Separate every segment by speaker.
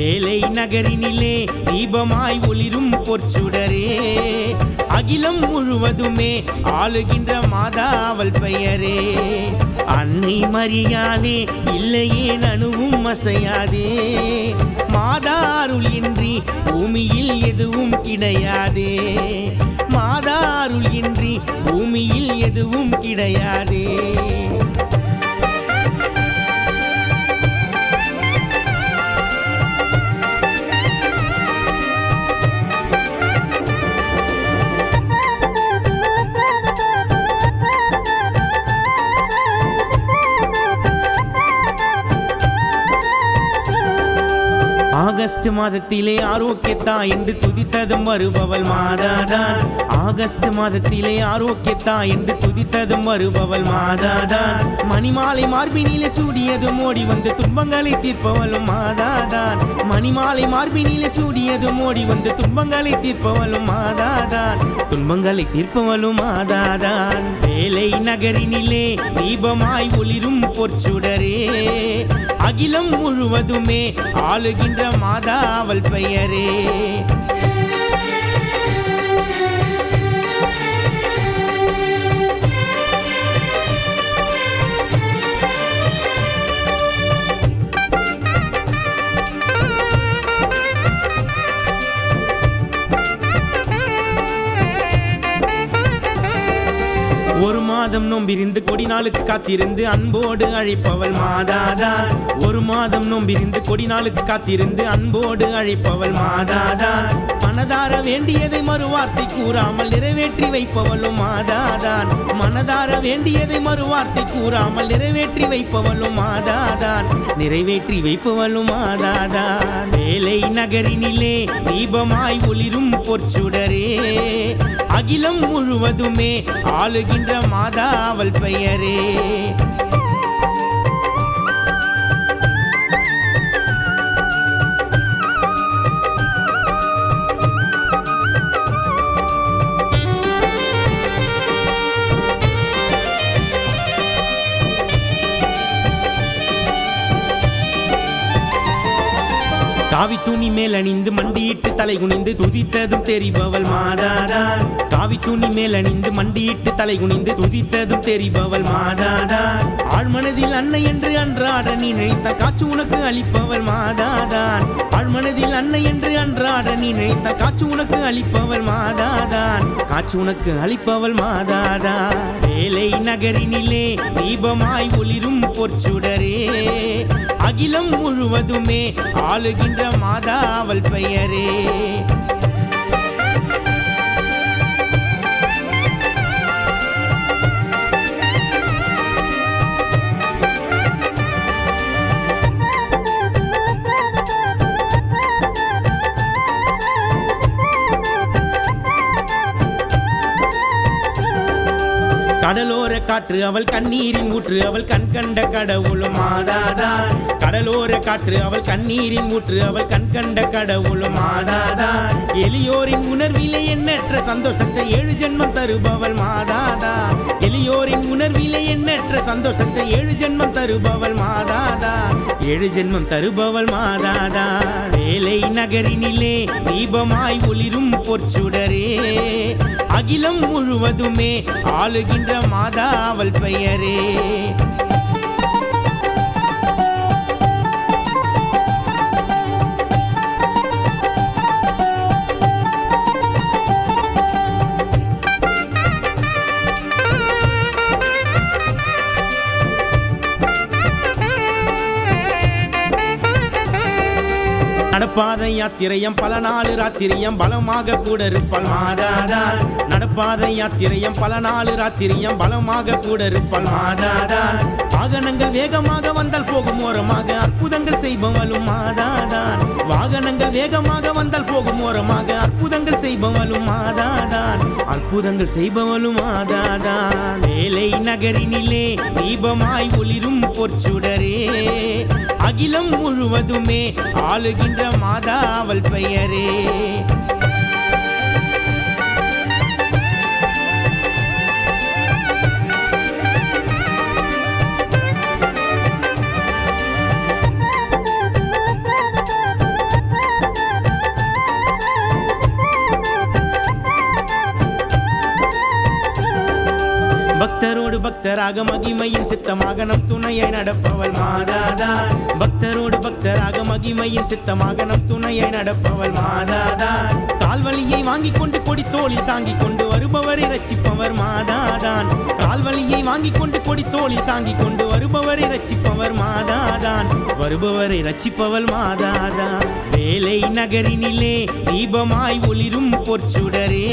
Speaker 1: வேலை நகரினிலே தீபமாய் ஒளிரும் பொற்சுடரே, அகிலம் முழுவதுமே ஆளுகின்ற மாதா அவள் பெயரே. அன்னை மரியாளே இல்லையே அணுவும் அசையாதே, மாதா அருள் இன்றி பூமியில் எதுவும் கிடையாதே, மாதா அருள் இன்றி பூமியில் எதுவும் கிடையாதே. ஆகஸ்ட் மாதத்திலே ஆரோக்கியத்தா என்று துதித்ததும் வருபவள் மாதாதான், ஆகஸ்ட் மாதத்திலே ஆரோக்கியத்தா என்று துதித்ததும் வருபவள் மாதாதான். மணிமாலை மார்பினிலே சூடியதும் ஓடி வந்து துன்பங்களை தீர்ப்பவளும் மாதாதான், மணிமாலை மார்பினிலே சூடியதும் ஓடி வந்து துன்பங்களை தீர்ப்பவளும் மாதாதான், துன்பங்களை தீர்ப்பவளும் மாதாதான். வேலை நகரினிலே தீபமாய் ஒளிரும் பொற்சுடரே, அகிலம் முழுவதுமே ஆளுகின்ற மாதா அவள் பெயரே. ஒரு மாதம் நோம்பிருந்து கொடி நாளுக்கு காத்திருந்து அன்போடு அழைப்பவள் மாதாதான், ஒரு மாதம் நோம்பிருந்து கொடி நாளுக்கு காத்திருந்து அன்போடு அழைப்பவள் மாதாதான். மனதார வேண்டியதை மறுவார்த்தை கூறாமல் நிறைவேற்றி வைப்பவளும் மாதாதான், மனதார வேண்டியதை மறுவார்த்தை கூறாமல் நிறைவேற்றி வைப்பவளும் மாதாதான், நிறைவேற்றி வைப்பவளும் மாதாதான். வேலை நகரினிலே தீபமாய் ஒளிரும் பொற்சுடரே, அகிலம் முழுவதுமே ஆளுகின்ற மாதா அவள் பெயரே. காவி துணி மேல் அணிந்து மண்டியிட்டு தலை குனிந்து துதித்ததும் தெரிபவள் மாதாதான், காவி துணி மேல் அணிந்து மண்டியிட்டு தலை குனிந்து துதித்ததும் தெரிபவள் மாதாதான். ஆழ்மனதில் அன்னை என்று அன்றாட நீ நினைத்த காற்று உனக்கு அளிப்பவள் மாதாதான், ஆழ்மனதில் அன்னை என்று அன்றாட நீ நினைத்த காற்று உனக்கு அளிப்பவள் மாதாதான், காற்று உனக்கு அளிப்பவள் மாதாதான். வேலை நகரினிலே தீபமாய் ஒளிரும் பொற்சுடரே, அகிலம் முழுவதுமே ஆளுகின்ற மாதா அவள் பெயரே. கடலோர காற்று அவள் கண்ணீரின் ஊற்று அவள் கண் கண்ட கடவுளும் மாதாதான், கடலோர காற்று அவள் கண்ணீரின் ஊற்று அவள் கண் கண்ட கடவுளும் மாதாதான். எளியோரின் உணர்விலே எண்ணற்ற சந்தோஷத்தை 7 ஜென்மம் தருபவள் மாதாதான், எளியோரின் உணர்விலே எண்ணற்ற சந்தோஷத்தை 7 ஜென்மம் தருபவள் மாதாதான், 7 ஜென்மம் தருபவள் மாதாதான். வேலை நகரினிலே தீபமாய் ஒளிரும் பொற்சுடரே, அகிலம் முழுவதுமே ஆளுகின்ற மாதா அவள் பெயரே. நடப்பாத யாத்திரையம் பல நாள் ராத்திரியம் பலமாக கூட இருப்பாள் மாதாதான், நடப்பாத யாத்திரையம் பல நாள் ராத்திரியம் பலமாக கூட இருப்பாள் மாதாதான். வாகனங்கள் வேகமாக வந்தால் போகும் ஓரமாக அற்புதங்கள் செய்பவளும் மாதாதான், வாகனங்கள் வேகமாக வந்தால் போகும் ஓரமாக அற்புதங்கள் செய்பவளும் மாதாதான், அற்புதங்கள் செய்பவளும் மாதாதான். வேலை நகரினிலே தீபமாய் ஒளிரும் பொற்சுடரே, அகிலம் முழுவதுமே ஆளுகின்ற மாதா அவள் பெயரே. பக்தராக மகிமையின் சித்தமாக நம் துணையை நடப்பவள் மாதாதான். பக்தரோடு பக்தராக மகிமையின் சித்தமாக நம் துணையை நடப்பவள் மாதாதான். கால்வலியை வாங்கிக் கொண்டு கொடி தோளில் தாங்கிக் கொண்டு வருபவரை ரட்சிப்பவர் மாதாதான். கால்வலியை வாங்கிக் கொண்டு கொடி தோளில் தாங்கிக் கொண்டு வருபவரை ரட்சிப்பவர் மாதாதான். வருபவரை ரட்சிப்பவள் மாதாதான். வேலை நகரினிலே தீபமாய் ஒளிரும் பொற்சுடரே,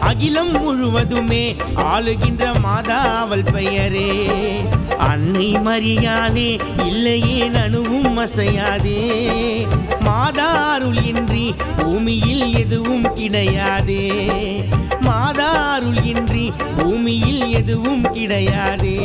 Speaker 1: அகிலம் முழுவதுமே ஆளுகின்ற மாதா அவள் பெயரே. அன்னை மரியாளே இல்லையே அணுவும் அசையாதே, மாதா அருள் இன்றி பூமியில் எதுவும் கிடையாதே. மாதா அருள் இன்றி பூமியில் எதுவும் கிடையாதே.